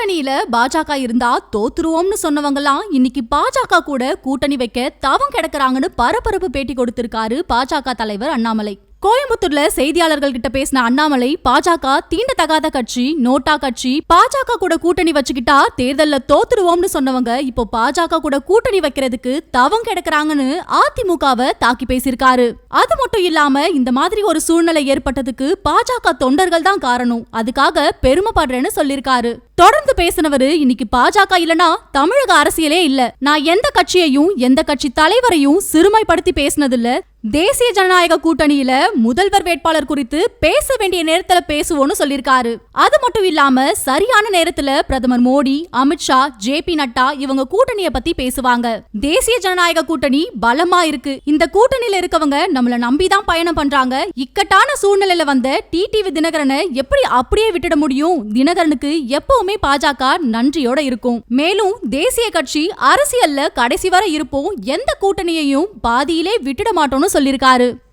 கூட்டணியில பாஜக இருந்தா தோத்துருவோம்னு சொன்னவங்கலாம் இன்னைக்கு பாஜக கூட கூட்டணி வைக்க தவம் கிடக்குறாங்கன்னு பரபரப்பு பேட்டி கொடுத்திருக்காரு பாஜக தலைவர் அண்ணாமலை. கோயம்புத்தூர்ல செய்தியாளர்கள் கிட்ட பேசின அண்ணாமலை, பாஜக தீண்டத்தகாத கட்சி, நோட்டா கட்சி, பாஜக கூட கூட்டணி வச்சுக்கிட்டா தேர்தல்ல தோத்துருவோம்னு சொன்னவங்க இப்போ பாஜக கூட கூட்டணி வைக்கிறதுக்கு தவம் கிடக்குறாங்கன்னு அதிமுகவை தாக்கி பேசியிருக்காரு. அது மட்டும் இல்லாம இந்த மாதிரி ஒரு சூழ்நிலை ஏற்பட்டதுக்கு பாஜக தொண்டர்கள் தான் காரணம், அதுக்காக பெருமைப்படுறேன்னு சொல்லிருக்காரு. தொடர்ந்து பேசினவரு, இன்னைக்கு பாஜக இல்லனா தமிழக அரசியலே இல்ல. நான் எந்த கட்சியையும் எந்த கட்சி தலைவரையும் சிறுமைப்படுத்தி பேசினதில்ல. தேசிய ஜனநாயக கூட்டணியில முதல்வர் வேட்பாளர் குறித்து பேச வேண்டிய நேரத்துல பேசுவோம்னு சொல்லிருக்காரு. அது மட்டும் இல்லாம சரியான நேரத்துல பிரதமர் மோடி, அமித்ஷா, ஜே.பி. நட்டா இவங்க கூட்டணிய பத்தி பேசுவாங்க. தேசிய ஜனநாயக கூட்டணி பலமா இருக்கு. இந்த கூட்டணியில இருக்கவங்க நம்மள நம்பிதான் பயணம் பண்றாங்க. இக்கட்டான சூழ்நிலையில வந்த டிடிவி தினகரனை எப்படி அப்படியே விட்டுட முடியும்? தினகரனுக்கு எப்பவுமே பாஜக நன்றியோட இருக்கும். மேலும் தேசிய கட்சி அரசியல்ல கடைசி வரை இருப்போம், எந்த கூட்டணியையும் பாதியிலே விட்டுட மாட்டோம்னு சொல்லிருக்காரு.